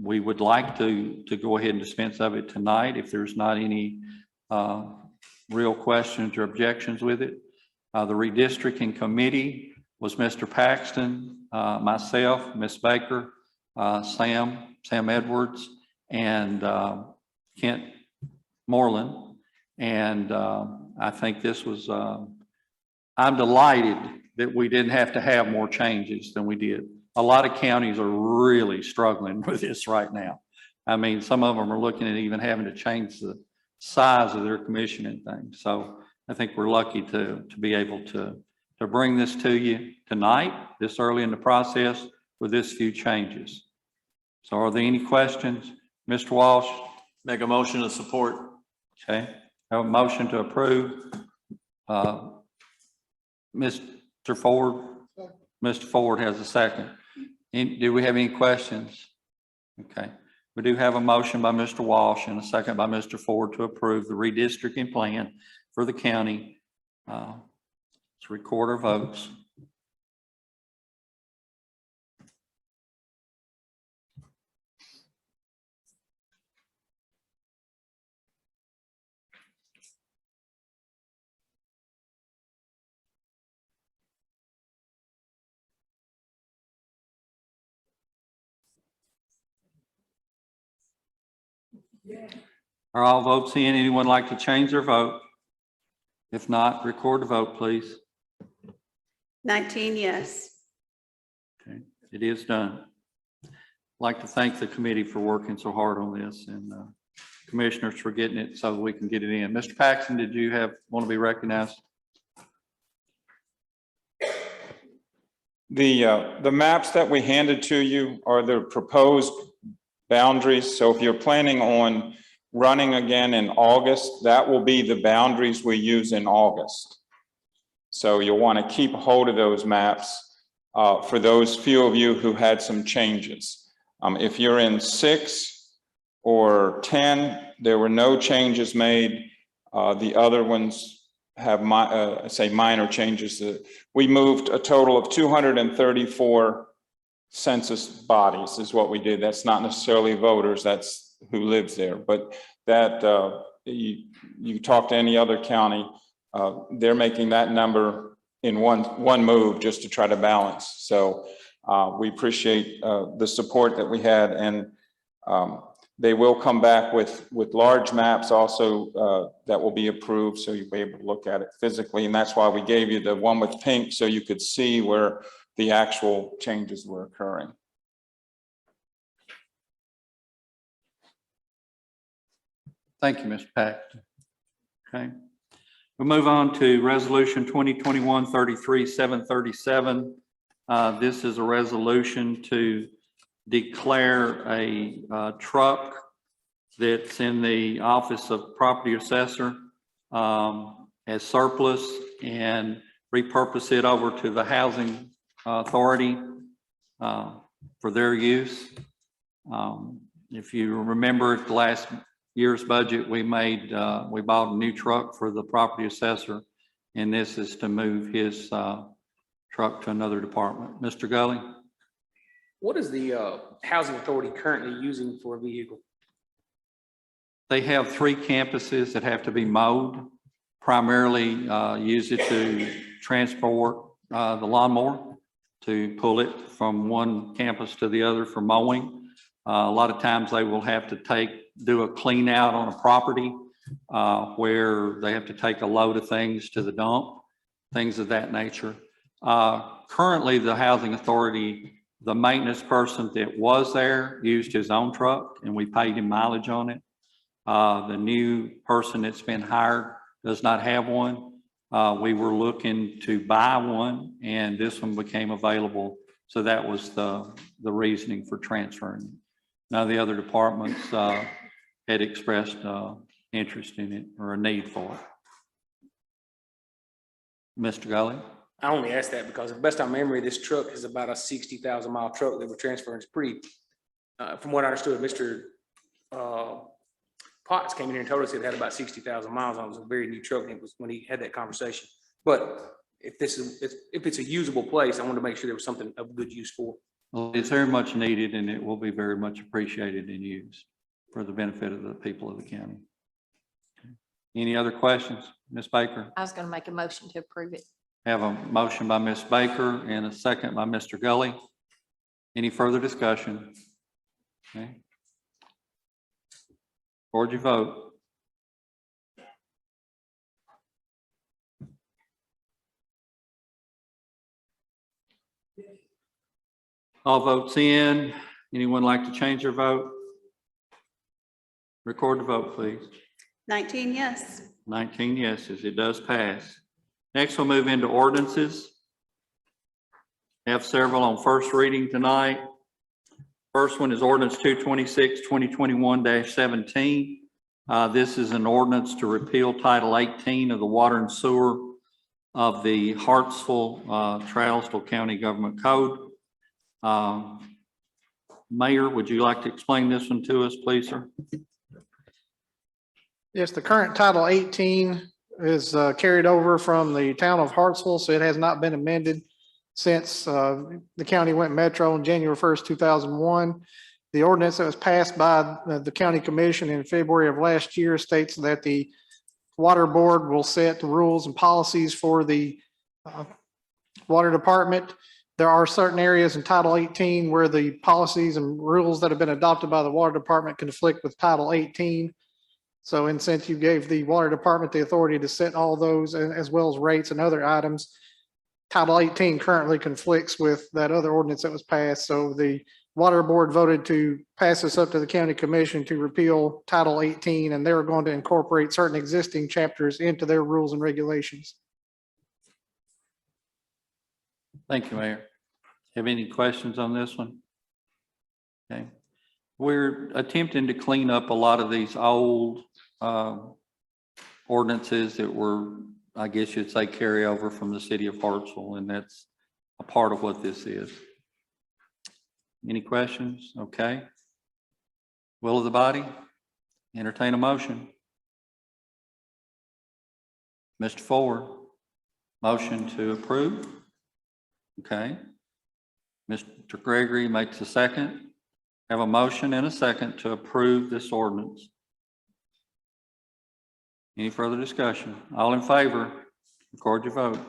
We would like to go ahead and dispense of it tonight if there's not any real questions or objections with it. The redistricting committee was Mr. Paxton, myself, Ms. Baker, Sam Edwards, and Kent Moreland. And I think this was, I'm delighted that we didn't have to have more changes than we did. A lot of counties are really struggling with this right now. I mean, some of them are looking at even having to change the size of their commission and things. So I think we're lucky to be able to bring this to you tonight, this early in the process, with this few changes. So are there any questions? Mr. Walsh? Make a motion to support. Okay, have a motion to approve. Mr. Ford? Mr. Ford has a second. Do we have any questions? Okay, we do have a motion by Mr. Walsh and a second by Mr. Ford to approve the redistricting plan for the county. Let's record our votes. Are all votes in? Anyone like to change their vote? If not, record the vote, please. 19 yes. Okay, it is done. I'd like to thank the committee for working so hard on this and commissioners for getting it so that we can get it in. Mr. Paxton, did you want to be recognized? The maps that we handed to you are the proposed boundaries. So if you're planning on running again in August, that will be the boundaries we use in August. So you'll want to keep hold of those maps for those few of you who had some changes. If you're in 6 or 10, there were no changes made. The other ones have minor changes. We moved a total of 234 census bodies is what we did. That's not necessarily voters, that's who lives there. But that you talk to any other county, they're making that number in one move just to try to balance. So we appreciate the support that we had, and they will come back with large maps also that will be approved, so you'll be able to look at it physically. And that's why we gave you the one with pink, so you could see where the actual changes were occurring. Thank you, Mr. Paxton. Okay. We'll move on to Resolution 2021-33-737. This is a resolution to declare a truck that's in the Office of Property Assessor as surplus and repurpose it over to the Housing Authority for their use. If you remember at the last year's budget, we bought a new truck for the property assessor, and this is to move his truck to another department. Mr. Gully? What is the Housing Authority currently using for a vehicle? They have 3 campuses that have to be mowed, primarily use it to transport the lawnmower, to pull it from one campus to the other for mowing. A lot of times they will have to do a clean out on a property where they have to take a load of things to the dump, things of that nature. Currently, the Housing Authority, the maintenance person that was there used his own truck, and we paid him mileage on it. The new person that's been hired does not have one. We were looking to buy one, and this one became available. So that was the reasoning for transferring it. Now the other departments had expressed interest in it or a need for it. Mr. Gully? I only asked that because, to the best of my memory, this truck is about a 60,000 mile truck that we're transferring. It's pretty, from what I understood, Mr. Potts came in here and told us it had about 60,000 miles on it. It was a very new truck, and it was when he had that conversation. But if it's a usable place, I wanted to make sure there was something of good use for it. Well, it's very much needed and it will be very much appreciated and used for the benefit of the people of the county. Any other questions? Ms. Baker? I was going to make a motion to approve it. Have a motion by Ms. Baker and a second by Mr. Gully. Any further discussion? Okay. Record your vote. All votes in. Anyone like to change their vote? Record the vote, please. 19 yes. 19 yeses, it does pass. Next, we'll move into ordinances. Have several on first reading tonight. First one is ordinance 226, 2021-17. This is an ordinance to repeal Title 18 of the Water and Sewer of the Hartsville, Troutsville County Government Code. Mayor, would you like to explain this one to us, please, sir? Yes, the current Title 18 is carried over from the town of Hartsville, so it has not been amended since the county went metro on January 1st, 2001. The ordinance that was passed by the county commission in February of last year states that the water board will set the rules and policies for the water department. There are certain areas in Title 18 where the policies and rules that have been adopted by the water department conflict with Title 18. So in since you gave the water department the authority to set all those as well as rates and other items, Title 18 currently conflicts with that other ordinance that was passed. So the water board voted to pass this up to the county commission to repeal Title 18, and they're going to incorporate certain existing chapters into their rules and regulations. Thank you, Mayor. Have any questions on this one? Okay. We're attempting to clean up a lot of these old ordinances that were, I guess you'd say, carryover from the city of Hartsville, and that's a part of what this is. Any questions? Okay. Will of the body? Entertain a motion. Mr. Ford, motion to approve. Okay. Mr. Gregory makes a second. Have a motion and a second to approve this ordinance. Any further discussion? All in favor, record your vote.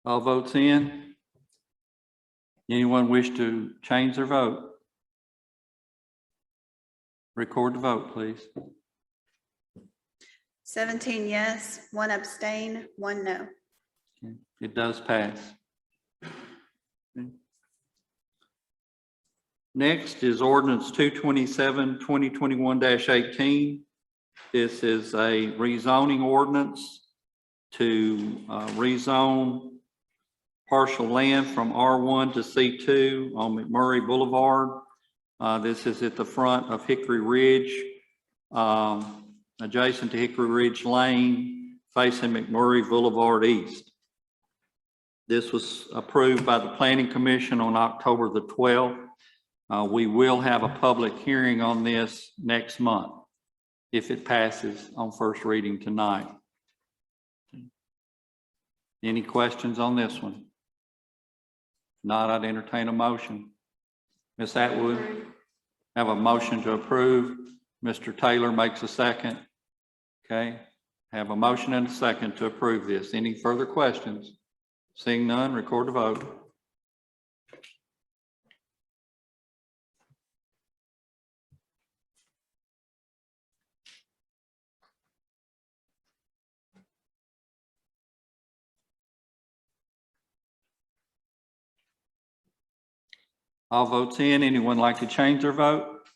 All votes in. Anyone wish to change their vote? Record the vote, please. 17 yes, 1 abstain, 1 no. Okay. It does pass. Okay. Next is ordinance 227, 2021-18. This is a rezoning ordinance to rezone partial land from R1 to C2 on McMurray Boulevard. This is at the front of Hickory Ridge, adjacent to Hickory Ridge Lane, facing McMurray Boulevard East. This was approved by the Planning Commission on October the 12th. We will have a public hearing on this next month if it passes on first reading tonight. Any questions on this one? Not, I'd entertain a motion. Ms. Atwood, have a motion to approve. Mr. Taylor makes a second. Okay, have a motion and a second to approve this. Any further questions? Seeing none, record the vote. All votes in. Anyone like to change their vote?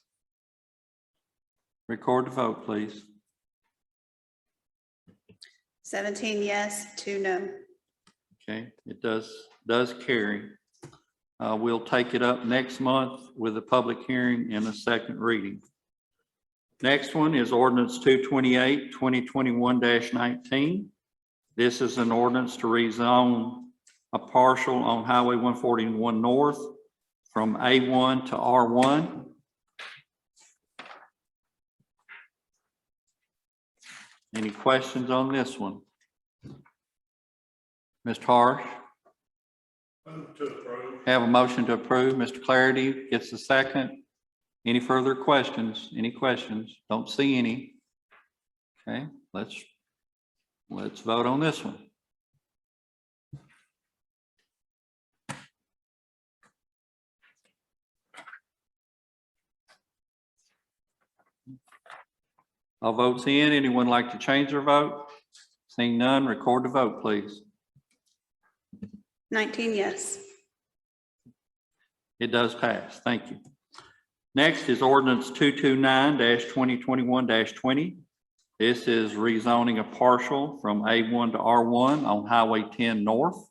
Record the vote, please. 17 yes, 2 no. Okay, it does carry. We'll take it up next month with a public hearing and a second reading. Next one is ordinance 228, 2021-19. This is an ordinance to rezone a parcel on Highway 141 North from A1 to R1. Any questions on this one? Mr. Harsh? Have a motion to approve. Mr. Clarity gets the second. Any further questions? Any questions? Don't see any. Okay, let's vote on this one. All votes in. Anyone like to change their vote? Seeing none, record the vote, please. 19 yes. It does pass. Thank you. Next is ordinance 229-2021-20. This is rezoning a partial from A1 to R1 on Highway 10 North.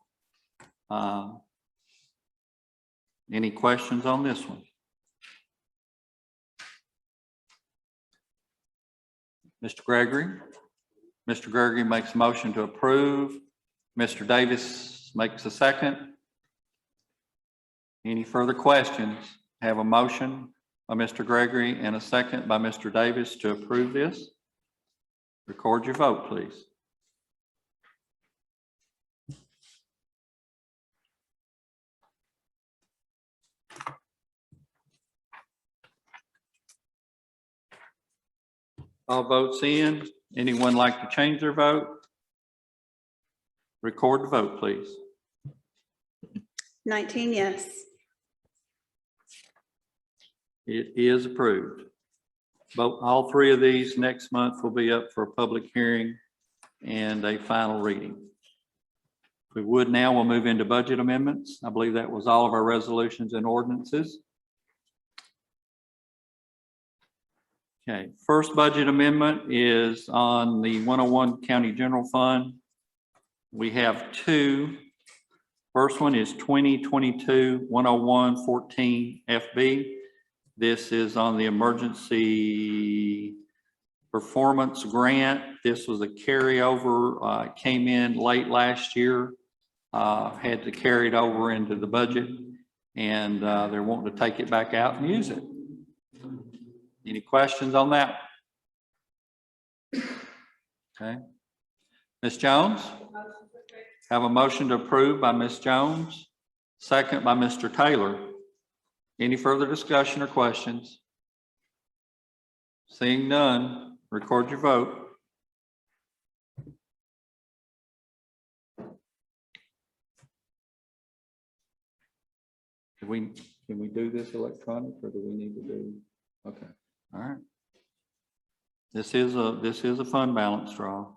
Any questions on this one? Mr. Gregory? Mr. Gregory makes a motion to approve. Mr. Davis makes a second. Any further questions? Have a motion by Mr. Gregory and a second by Mr. Davis to approve this. Record your vote, please. All votes in. Anyone like to change their vote? Record the vote, please. 19 yes. It is approved. All three of these next month will be up for a public hearing and a final reading. If we would now, we'll move into budget amendments. I believe that was all of our resolutions and ordinances. Okay, first budget amendment is on the 101 County General Fund. We have two. First one is 2022-101-14 FB. This is on the emergency performance grant. This was a carryover, came in late last year, had to carry it over into the budget, and they're wanting to take it back out and use it. Any questions on that? Okay. Ms. Jones? Have a motion to approve by Ms. Jones, second by Mr. Taylor. Any further discussion or questions? Seeing none, record your vote. Can we do this electronic, or do we need to do? Okay, all right. This is a fund balance draw.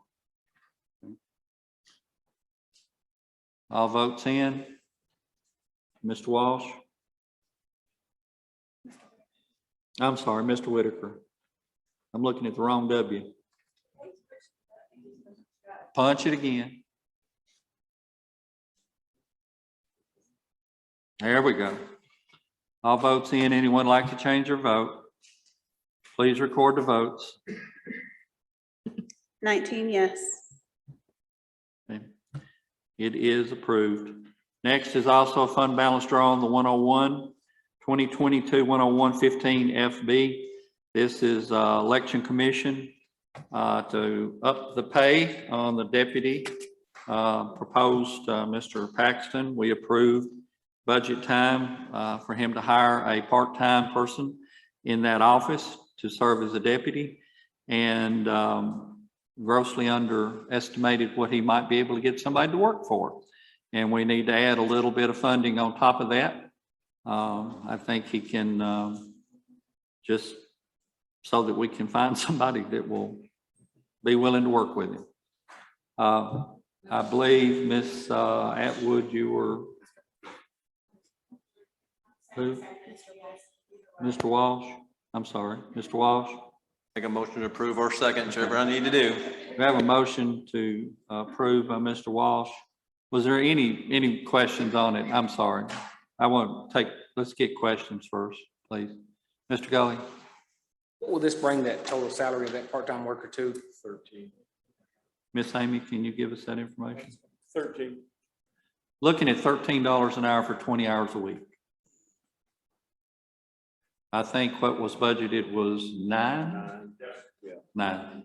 All votes in. Mr. Walsh? I'm sorry, Mr. Whitaker. I'm looking at the wrong W. Punch it again. There we go. All votes in. Anyone like to change their vote? Please record the votes. 19 yes. Okay. It is approved. Next is also a fund balance draw on the 101, 2022-101-15 FB. This is election commission to up the pay on the deputy. Proposed Mr. Paxton. We approved budget time for him to hire a part-time person in that office to serve as a deputy, and grossly underestimated what he might be able to get somebody to work for. And we need to add a little bit of funding on top of that. I think he can just so that we can find somebody that will be willing to work with him. I believe Ms. Atwood, you were who? Mr. Walsh. I'm sorry, Mr. Walsh. Make a motion to approve or second, whichever I need to do. We have a motion to approve by Mr. Walsh. Was there any questions on it? I'm sorry. I want to let's get questions first, please. Mr. Gully. What will this bring that total salary of that part-time worker to? 13. Miss Amy, can you give us that information? 13. Looking at $13 an hour for 20 hours a week. I think what was budgeted was 9. 9.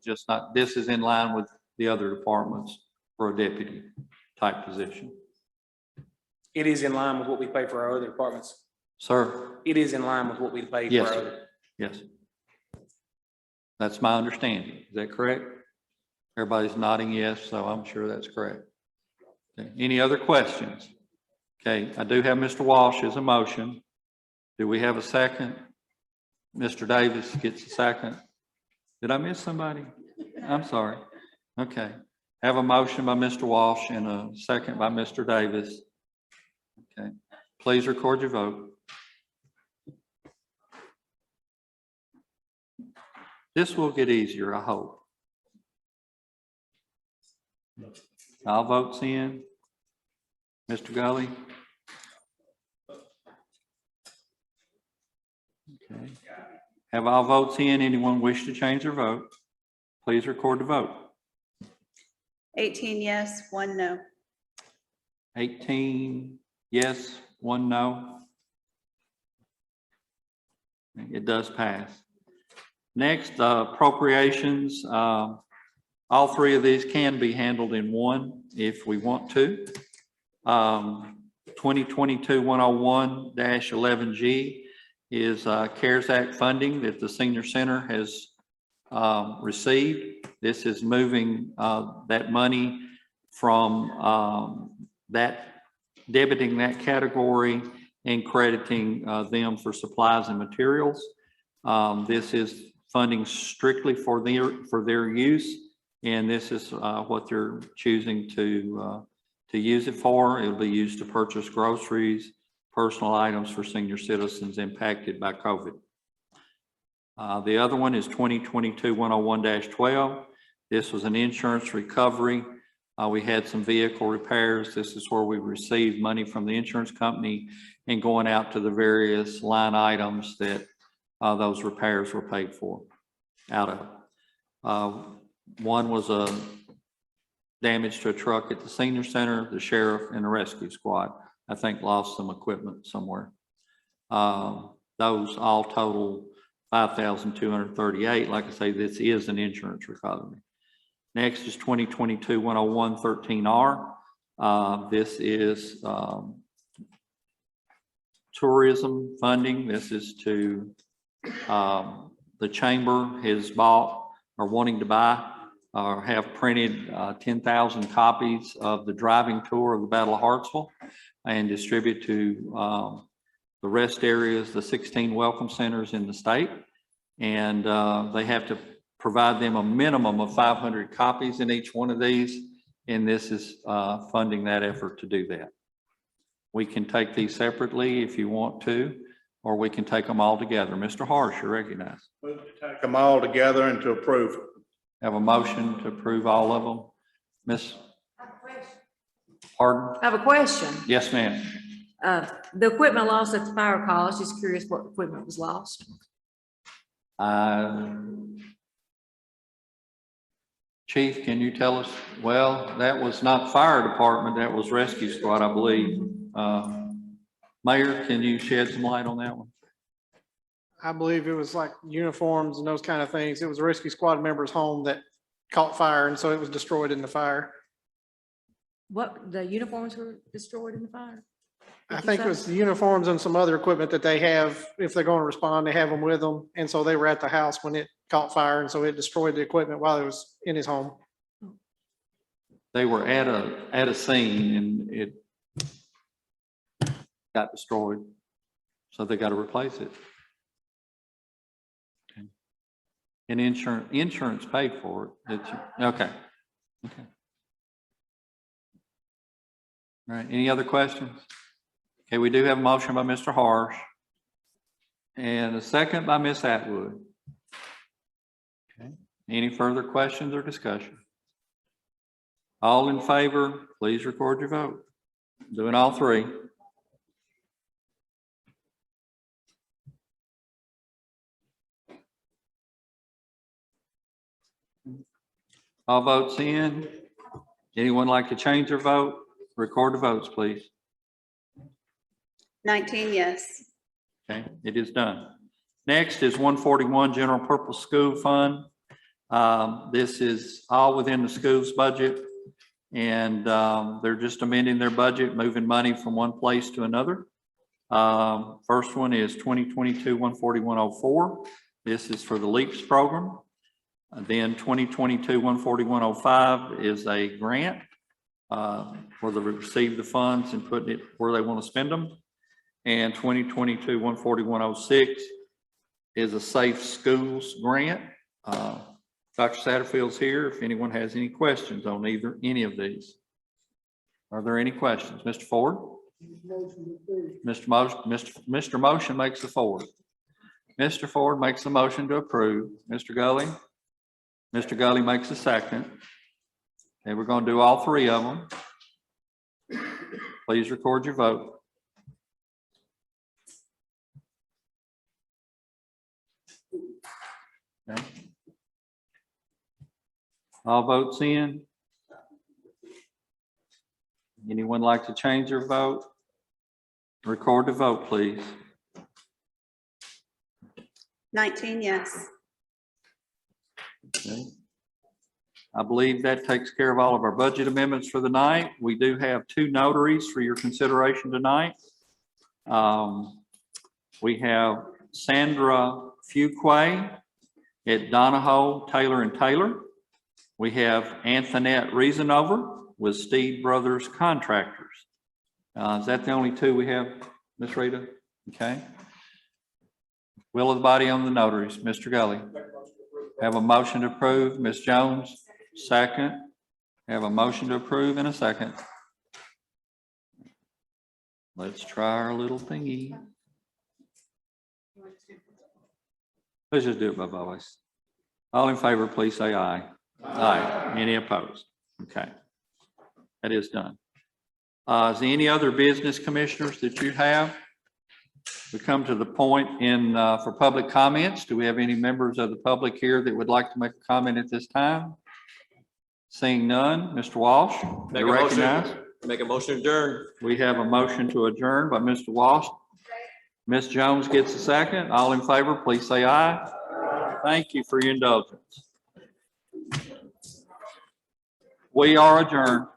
Just not, this is in line with the other departments for a deputy type position. It is in line with what we pay for our other departments. Sir? It is in line with what we pay for Yes, our sir. other. Yes. That's my understanding. Is that correct? Everybody's nodding yes, so I'm sure that's correct. Okay. Any other questions? Okay, I do have Mr. Walsh as a motion. Do we have a second? Mr. Davis gets a second. Did I miss somebody? I'm sorry. Okay. Have a motion by Mr. Walsh and a second by Mr. Davis. Okay. Please record your vote. This will get easier, I hope. All votes in. Mr. Gully? Okay. Have all votes in? Anyone wish to change their vote? Please record the vote. 18 yes, 1 no. 18 yes, 1 no. It does pass. Next, appropriations. All three of these can be handled in one if we want to. 2022-101-11G is CARES Act funding that the Senior Center has received. This is moving that money from debiting that category and crediting them for supplies and materials. This is funding strictly for their use, and this is what they're choosing to use it for. It'll be used to purchase groceries, personal items for senior citizens impacted by COVID. The other one is 2022-101-12. This was an insurance recovery. We had some vehicle repairs. This is where we received money from the insurance company and going out to the various line items that those repairs were paid for out of. One was a damage to a truck at the senior center. The sheriff and the rescue squad, I think, lost some equipment somewhere. Those all total $5,238. Like I say, this is an insurance recovery. Next is 2022-101-13R. This is tourism funding. This is to the chamber has bought or wanting to buy or have printed 10,000 copies of the driving tour of the Battle of Hartsville and distribute to the rest areas, the 16 welcome centers in the state. And they have to provide them a minimum of 500 copies in each one of these. And this is funding that effort to do that. We can take these separately if you want to, or we can take them all together. Mr. Harsh, you're recognized. Move to take them all together and to approve. Have a motion to approve all of them. Miss? Pardon? I have a question. Yes, ma'am. The equipment lost at the fire call. I was just curious what equipment was lost. Chief, can you tell us? Well, that was not fire department, that was rescue squad, I believe. Mayor, can you shed some light on that one? I believe it was like uniforms and those kind of things. It was a rescue squad member's home that caught fire, and so it was destroyed in the fire. What, the uniforms were destroyed in the fire? I think it was the uniforms and some other equipment that they have. If they're going to respond, they have them with them. And so they were at the house when it caught fire, and so it destroyed the equipment while it was in his home. They were at a scene and it got destroyed, so they got to replace it. Okay. And insurance paid for it. Okay. Okay. All right. Any other questions? Okay, we do have a motion by Mr. Harsh and a second by Ms. Atwood. Okay. Any further questions or discussion? All in favor, please record your vote. Doing all three. All votes in. Anyone like to change their vote? Record the votes, please. 19 yes. Okay, it is done. Next is 141 General Purpose School Fund. This is all within the school's budget, and they're just amending their budget, moving money from one place to another. First one is 2022-14104. This is for the LEAPS program. Then 2022-14105 is a grant where they receive the funds and putting it where they want to spend them. And 2022-14106 is a Safe Schools grant. Dr. Satterfield's here if anyone has any questions on any of these. Are there any questions? Mr. Ford? Mr. Motion makes the Ford. Mr. Ford makes the motion to approve. Mr. Gully? Mr. Gully makes a second. And we're going to do all three of them. Please record your vote. Okay. All votes in. Anyone like to change their vote? Record the vote, please. 19 yes. Okay. I believe that takes care of all of our budget amendments for the night. We do have two notaries for your consideration tonight. We have Sandra Fuquay at Donahoe, Taylor and Taylor. We have Antoinette Reasonover with Steed Brothers Contractors. Is that the only two we have, Ms. Rita? Okay. Will of the body on the notaries, Mr. Gully. Have a motion to approve, Ms. Jones, second. Have a motion to approve in a second. Let's try our little thingy. Let's just do it by voice. All in favor, please say aye. Aye. Any opposed? Okay. That is done. Is there any other business, commissioners, that you have? We come to the point for public comments. Do we have any members of the public here that would like to make a comment at this time? Seeing none, Mr. Walsh, you recognize? Make a motion to adjourn. We have a motion to adjourn by Mr. Walsh. Ms. Jones gets a second. All in favor, please say aye. Thank you for your indulgence. We are adjourned.